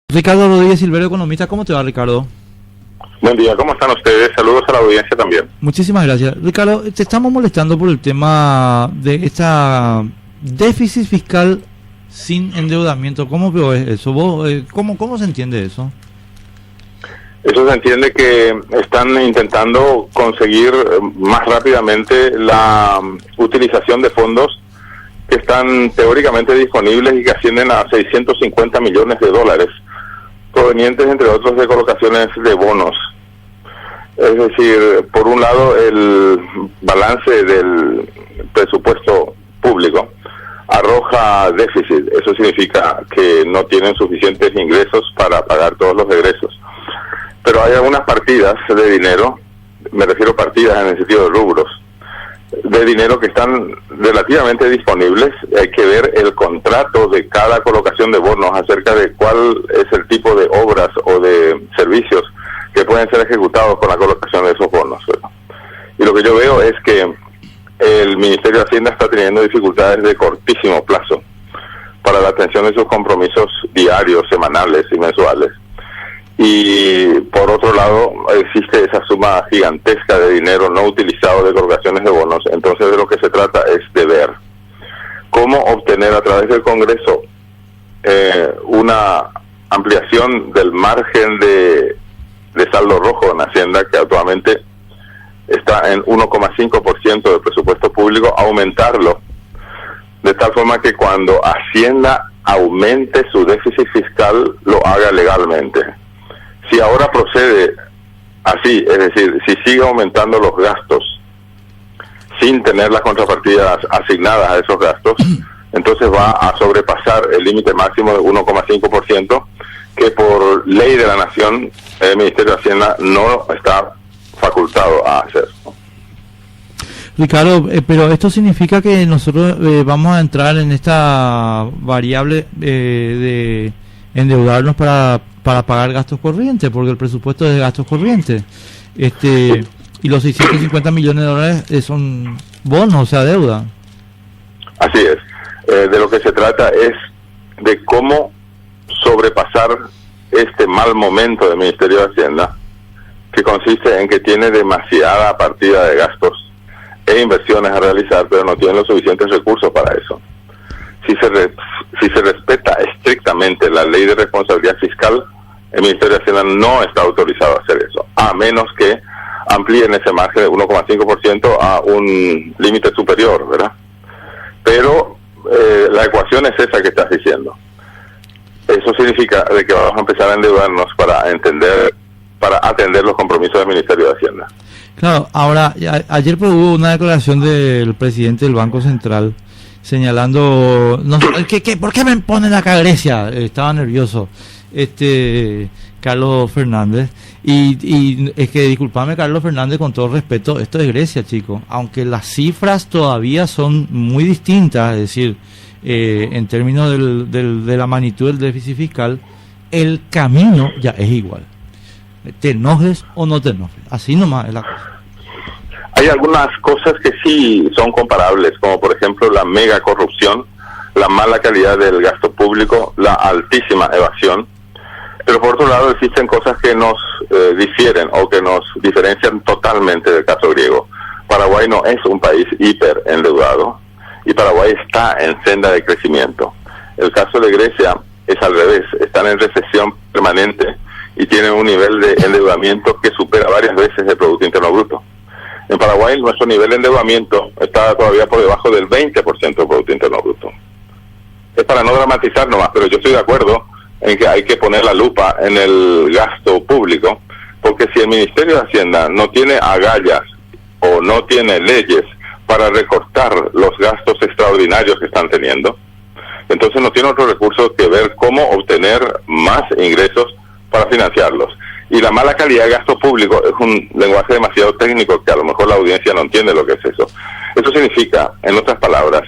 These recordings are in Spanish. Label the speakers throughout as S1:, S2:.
S1: Ricardo Rodríguez Silverio, economista. ¿Cómo te va, Ricardo?
S2: Buen día, ¿cómo están ustedes? Saludos a la audiencia también.
S1: Muchísimas gracias. Ricardo, te estamos molestando por el tema de esta déficit fiscal sin endeudamiento. ¿Cómo veo eso? ¿Vos, cómo se entiende eso?
S2: Eso se entiende que están intentando conseguir más rápidamente la utilización de fondos que están teóricamente disponibles y que ascienden a 650 millones de dólares, provenientes entre otros de colocaciones de bonos. Es decir, por un lado el balance del presupuesto público arroja déficit. Eso significa que no tienen suficientes ingresos para pagar todos los egresos. Pero hay algunas partidas de dinero, me refiero a partidas en el sentido de rubros, de dinero que están relativamente disponibles. Hay que ver el contrato de cada colocación de bonos acerca de cuál es el tipo de obras o de servicios que pueden ser ejecutados con la colocación de esos bonos, ¿verdad? Y lo que yo veo es que el Ministerio de Hacienda está teniendo dificultades de cortísimo plazo para la atención de sus compromisos diarios, semanales y mensuales. Y por otro lado existe esa suma gigantesca de dinero no utilizado de colocaciones de bonos. Entonces de lo que se trata es de ver cómo obtener a través del Congreso una ampliación del margen de saldo rojo en Hacienda, que actualmente está en 1,5% del presupuesto público, aumentarlo de tal forma que cuando Hacienda aumente su déficit fiscal lo haga legalmente. Si ahora procede así, es decir, si sigue aumentando los gastos sin tener las contrapartidas asignadas a esos gastos, entonces va a sobrepasar el límite máximo de 1,5%, que por ley de la Nación el Ministerio de Hacienda no está facultado a hacer.
S1: Ricardo, pero esto significa que nosotros vamos a entrar en esta variable de endeudarnos para pagar gastos corrientes, porque el presupuesto es de gastos corrientes. Y los 650 millones de dólares son bonos, o sea, deuda.
S2: Así es. De lo que se trata es de cómo sobrepasar este mal momento del Ministerio de Hacienda, que consiste en que tiene demasiada partida de gastos e inversiones a realizar, pero no tiene los suficientes recursos para eso. Si se respeta estrictamente la ley de responsabilidad fiscal, el Ministerio de Hacienda no está autorizado a hacer eso, a menos que amplíen ese margen de 1,5% a un límite superior, ¿verdad? Pero la ecuación es esa que estás diciendo. Eso significa de que vamos a empezar a endeudarnos para atender los compromisos del Ministerio de Hacienda.
S1: Claro, ahora, ayer hubo una declaración del presidente del Banco Central señalando, ¿por qué me ponen acá Grecia? Estaba nervioso Carlos Fernández, y es que, disculpame, Carlos Fernández, con todo respeto, esto es Grecia, chico, aunque las cifras todavía son muy distintas, es decir, en términos de la magnitud del déficit fiscal, el camino ya es igual. Te enojes o no te enojes, así nomás es la cosa.
S2: Hay algunas cosas que sí son comparables, como por ejemplo la mega corrupción, la mala calidad del gasto público, la altísima evasión. Pero por otro lado existen cosas que nos difieren o que nos diferencian totalmente del caso griego. Paraguay no es un país hiper endeudado y Paraguay está en senda de crecimiento. El caso de Grecia es al revés, están en recesión permanente y tienen un nivel de endeudamiento que supera varias veces el Producto Interno Bruto. En Paraguay nuestro nivel de endeudamiento está todavía por debajo del 20% del Producto Interno Bruto. Es para no dramatizar nomás, pero yo estoy de acuerdo en que hay que poner la lupa en el gasto público, porque si el Ministerio de Hacienda no tiene agallas o no tiene leyes para recortar los gastos extraordinarios que están teniendo, entonces no tiene otro recurso que ver cómo obtener más ingresos para financiarlos. Y la mala calidad de gasto público es un lenguaje demasiado técnico que a lo mejor la audiencia no entiende lo que es eso. Eso significa, en otras palabras,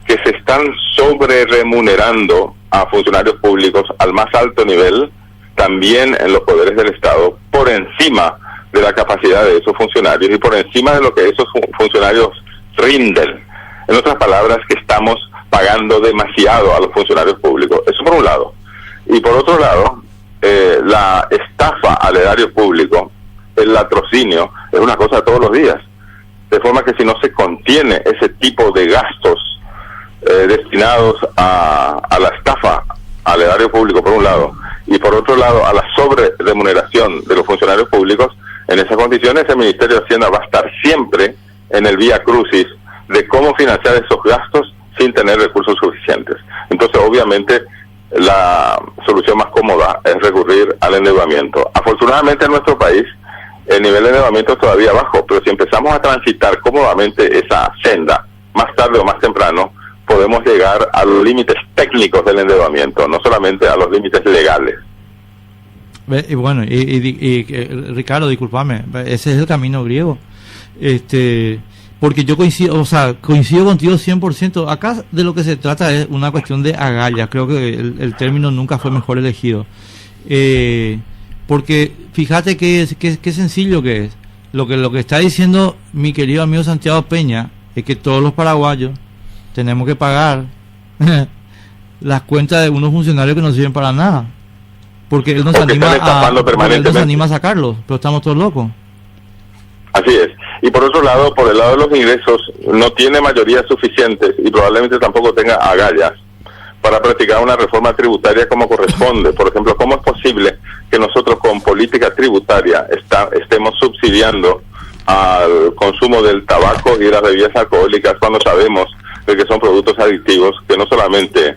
S2: que se están sobre remunerando a funcionarios públicos al más alto nivel, también en los poderes del Estado, por encima de la capacidad de esos funcionarios y por encima de lo que esos funcionarios rinden. En otras palabras, que estamos pagando demasiado a los funcionarios públicos. Eso por un lado. Y por otro lado, la estafa al erario público, el latrocinio, es una cosa de todos los días. De forma que si no se contiene ese tipo de gastos destinados a la estafa al erario público, por un lado, y por otro lado a la sobreremuneración de los funcionarios públicos, en esas condiciones el Ministerio de Hacienda va a estar siempre en el vía crucis de cómo financiar esos gastos sin tener recursos suficientes. Entonces, obviamente, la solución más cómoda es recurrir al endeudamiento. Afortunadamente en nuestro país el nivel de endeudamiento es todavía bajo, pero si empezamos a transitar cómodamente esa senda, más tarde o más temprano, podemos llegar a los límites técnicos del endeudamiento, no solamente a los límites legales.
S1: Y bueno, Ricardo, discúlpame, ese es el camino griego. Porque yo coincido contigo 100%. Acá de lo que se trata es una cuestión de agallas. Creo que el término nunca fue mejor elegido. Porque fíjate qué sencillo que es. Lo que está diciendo mi querido amigo Santiago Peña es que todos los paraguayos tenemos que pagar las cuentas de unos funcionarios que no sirven para nada. Porque él nos anima a sacarlos, pero estamos todos locos.
S2: Así es. Y por otro lado, por el lado de los ingresos, no tiene mayorías suficientes y probablemente tampoco tenga agallas para practicar una reforma tributaria como corresponde. Por ejemplo, ¿cómo es posible que nosotros con política tributaria estemos subsidiando al consumo del tabaco y de las bebidas alcohólicas cuando sabemos de que son productos adictivos que no solamente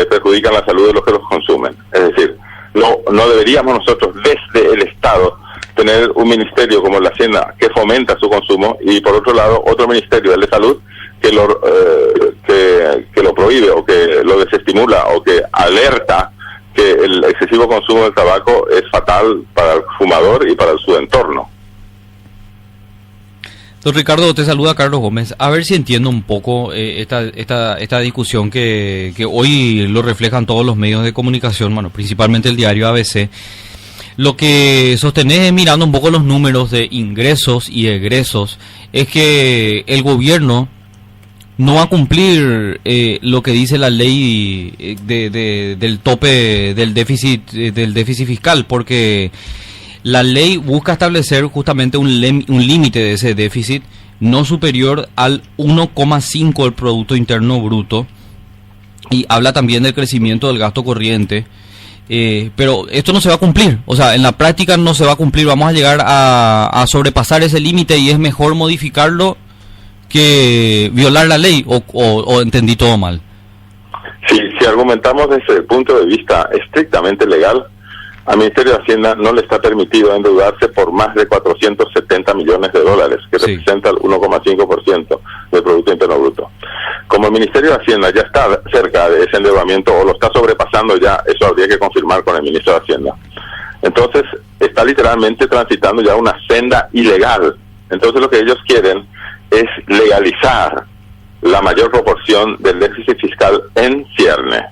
S2: perjudican la salud de los que los consumen? Es decir, no deberíamos nosotros desde el Estado tener un ministerio como la Hacienda que fomenta su consumo y por otro lado otro ministerio, el de Salud, que lo prohíbe o que lo desestimula o que alerta que el excesivo consumo del tabaco es fatal para el fumador y para su entorno.
S3: Don Ricardo, te saluda Carlos Gómez. A ver si entiendo un poco esta discusión que hoy lo reflejan todos los medios de comunicación, bueno, principalmente el diario ABC. Lo que sostenés, mirando un poco los números de ingresos y egresos, es que el gobierno no va a cumplir lo que dice la ley del tope del déficit fiscal, porque la ley busca establecer justamente un límite de ese déficit no superior al 1,5 del Producto Interno Bruto, y habla también del crecimiento del gasto corriente. Pero esto no se va a cumplir, o sea, en la práctica no se va a cumplir, vamos a llegar a sobrepasar ese límite y es mejor modificarlo que violar la ley, o entendí todo mal.
S2: Sí, si argumentamos desde el punto de vista estrictamente legal, al Ministerio de Hacienda no le está permitido endeudarse por más de 470 millones de dólares, que sí representa el 1,5% del Producto Interno Bruto. Como el Ministerio de Hacienda ya está cerca de ese endeudamiento o lo está sobrepasando ya, eso habría que confirmar con el Ministro de Hacienda. Entonces, está literalmente transitando ya una senda ilegal. Entonces, lo que ellos quieren es legalizar la mayor proporción del déficit fiscal en cierne.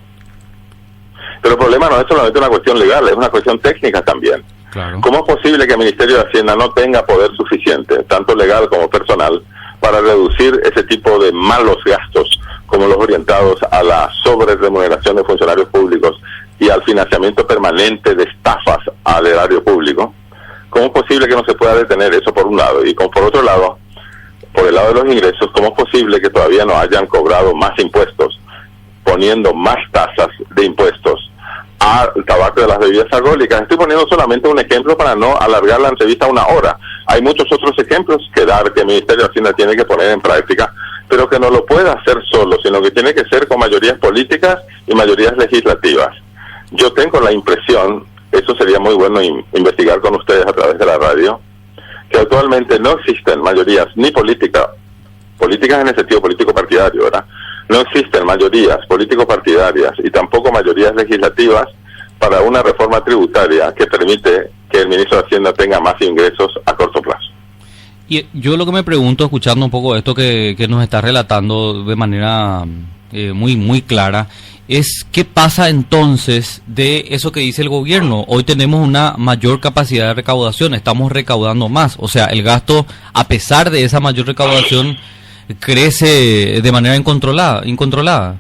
S2: Pero el problema no es solamente una cuestión legal, es una cuestión técnica también.
S3: Claro.
S2: ¿Cómo es posible que el Ministerio de Hacienda no tenga poder suficiente, tanto legal como personal, para reducir ese tipo de malos gastos, como los orientados a la sobreremuneración de funcionarios públicos y al financiamiento permanente de estafas al erario público? ¿Cómo es posible que no se pueda detener eso por un lado? Y por otro lado, por el lado de los ingresos, ¿cómo es posible que todavía no hayan cobrado más impuestos, poniendo más tasas de impuestos al tabaco de las bebidas alcohólicas? Estoy poniendo solamente un ejemplo para no alargar la entrevista a una hora. Hay muchos otros ejemplos que el Ministerio de Hacienda tiene que poner en práctica, pero que no lo puede hacer solo, sino que tiene que ser con mayorías políticas y mayorías legislativas. Yo tengo la impresión, eso sería muy bueno investigar con ustedes a través de la radio, que actualmente no existen mayorías ni políticas en el sentido político partidario, ¿verdad? No existen mayorías político-partidarias y tampoco mayorías legislativas para una reforma tributaria que permite que el ministro de Hacienda tenga más ingresos a corto plazo.
S3: Y yo lo que me pregunto, escuchando un poco esto que nos está relatando de manera muy clara, es qué pasa entonces de eso que dice el gobierno. Hoy tenemos una mayor capacidad de recaudación, estamos recaudando más, o sea, el gasto, a pesar de esa mayor recaudación, crece de manera incontrolada.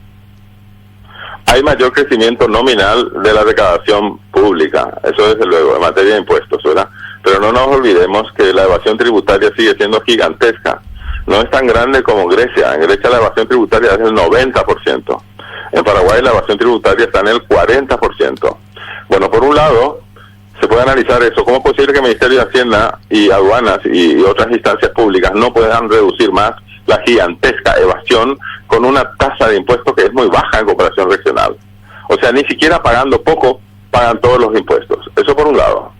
S2: hay mayor crecimiento nominal de la recaudación pública, eso desde luego, en materia de impuestos, ¿verdad? Pero no nos olvidemos que la evasión tributaria sigue siendo gigantesca. No es tan grande como Grecia. En Grecia la evasión tributaria es el 90%. En Paraguay la evasión tributaria está en el 40%. Bueno, por un lado, se puede analizar eso. ¿Cómo es posible que el Ministerio de Hacienda y Aduanas y otras instancias públicas no puedan reducir más la gigantesca evasión con una tasa de impuestos que es muy baja en comparación regional? O sea, ni siquiera pagando poco, pagan todos los impuestos. Eso por un lado.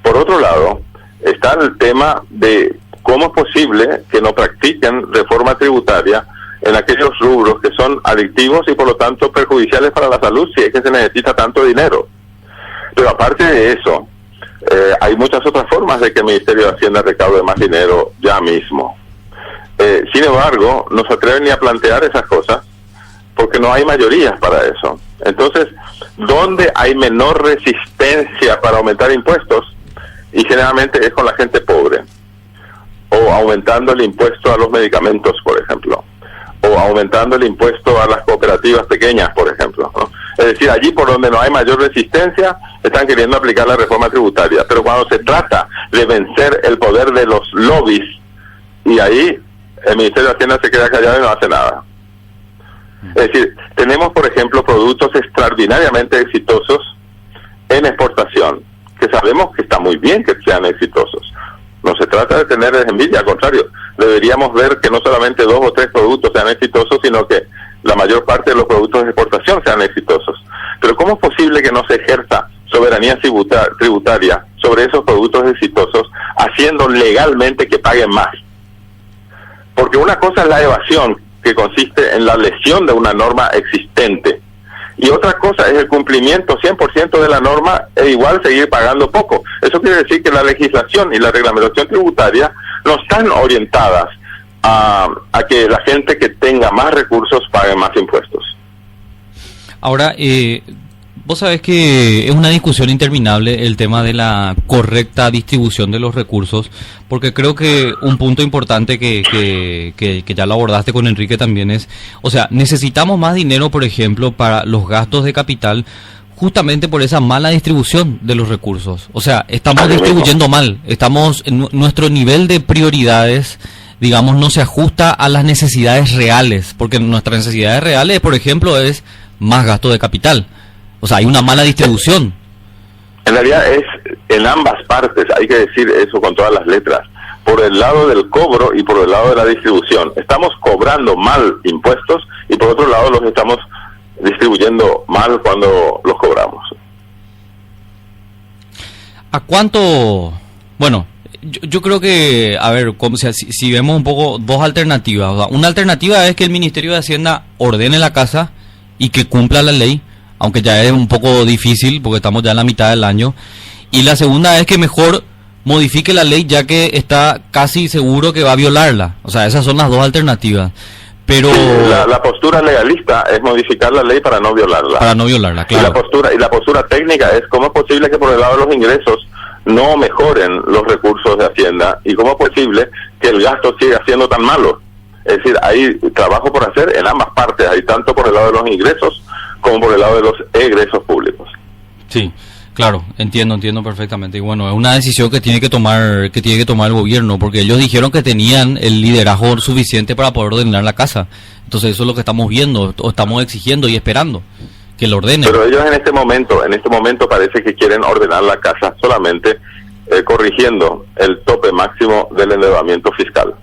S2: Por otro lado, está el tema de cómo es posible que no practiquen reforma tributaria en aquellos rubros que son adictivos y por lo tanto perjudiciales para la salud si es que se necesita tanto dinero. Pero aparte de eso, hay muchas otras formas de que el Ministerio de Hacienda recaude más dinero ya mismo. Sin embargo, no se atreven ni a plantear esas cosas porque no hay mayorías para eso. Entonces, ¿dónde hay menor resistencia para aumentar impuestos? Y generalmente es con la gente pobre, o aumentando el impuesto a los medicamentos, por ejemplo, o aumentando el impuesto a las cooperativas pequeñas, por ejemplo, ¿no? Es decir, allí por donde no hay mayor resistencia, están queriendo aplicar la reforma tributaria, pero cuando se trata de vencer el poder de los lobbies, y ahí el Ministerio de Hacienda se queda callado y no hace nada. Es decir, tenemos, por ejemplo, productos extraordinariamente exitosos en exportación, que sabemos que está muy bien que sean exitosos. No se trata de tener envidia, al contrario, deberíamos ver que no solamente 2 o 3 productos sean exitosos, sino que la mayor parte de los productos de exportación sean exitosos. Pero ¿cómo es posible que no se ejerza soberanía tributaria sobre esos productos exitosos, haciendo legalmente que paguen más? Porque una cosa es la evasión, que consiste en la lesión de una norma existente, y otra cosa es el cumplimiento 100% de la norma e igual seguir pagando poco. Eso quiere decir que la legislación y la reglamentación tributaria no están orientadas a que la gente que tenga más recursos pague más impuestos.
S3: Ahora, vos sabés que es una discusión interminable el tema de la correcta distribución de los recursos, porque creo que un punto importante que ya lo abordaste con Enrique también es, o sea, necesitamos más dinero, por ejemplo, para los gastos de capital, justamente por esa mala distribución de los recursos. O sea, estamos distribuyendo mal, nuestro nivel de prioridades, digamos, no se ajusta a las necesidades reales, porque nuestras necesidades reales, por ejemplo, es más gasto de capital. O sea, hay una mala distribución.
S2: En realidad es en ambas partes, hay que decir eso con todas las letras. Por el lado del cobro y por el lado de la distribución. Estamos cobrando mal impuestos y por otro lado los estamos distribuyendo mal cuando los cobramos.
S3: ¿A cuánto? Bueno, yo creo que, a ver, si vemos un poco dos alternativas. O sea, una alternativa es que el Ministerio de Hacienda ordene la casa y que cumpla la ley, aunque ya es un poco difícil porque estamos ya en la mitad del año. Y la segunda es que mejor modifique la ley, ya que está casi seguro que va a violarla. O sea, esas son las dos alternativas. Pero
S2: la postura legalista es modificar la ley para no violarla.
S3: Para no violarla, claro.
S2: Y la postura técnica es cómo es posible que por el lado de los ingresos no mejoren los recursos de Hacienda y cómo es posible que el gasto siga siendo tan malo. Es decir, hay trabajo por hacer en ambas partes, hay tanto por el lado de los ingresos como por el lado de los egresos públicos.
S3: Sí, claro, entiendo perfectamente. Y bueno, es una decisión que tiene que tomar el gobierno, porque ellos dijeron que tenían el liderazgo suficiente para poder ordenar la casa. Entonces eso es lo que estamos viendo, o estamos exigiendo y esperando que lo ordenen.
S2: Pero ellos en este momento parece que quieren ordenar la casa solamente corrigiendo el tope máximo del endeudamiento fiscal.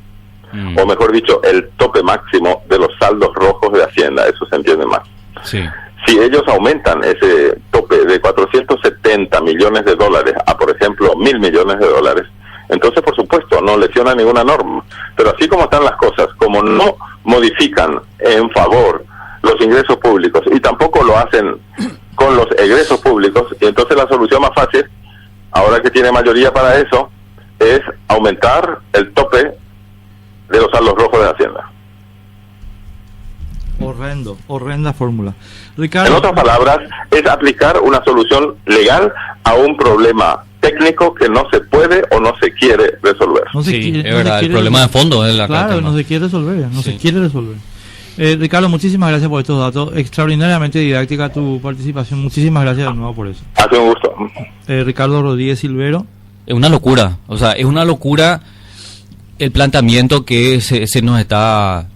S2: O mejor dicho, el tope máximo de los saldos rojos de Hacienda, eso se entiende más.
S3: Sí.
S2: Si ellos aumentan ese tope de 470 millones de dólares a, por ejemplo, 1.000 millones de dólares, entonces, por supuesto, no lesiona ninguna norma. Pero así como están las cosas, como no modifican en favor los ingresos públicos y tampoco lo hacen con los egresos públicos, y entonces la solución más fácil, ahora que tiene mayoría para eso, es aumentar el tope de los saldos rojos de Hacienda.
S1: Horrenda fórmula. Ricardo,
S2: en otras palabras, es aplicar una solución legal a un problema técnico que no se puede o no se quiere resolver.
S3: Es verdad, el problema de fondo es la
S1: claro, no se quiere resolver, se quiere resolver. Ricardo, muchísimas gracias por estos datos. Extraordinariamente didáctica tu participación. Muchísimas gracias de nuevo por eso.
S2: Ha sido un gusto.
S1: Ricardo Rodríguez Silvero.
S3: Es una locura, o sea, es una locura el planteamiento que se nos está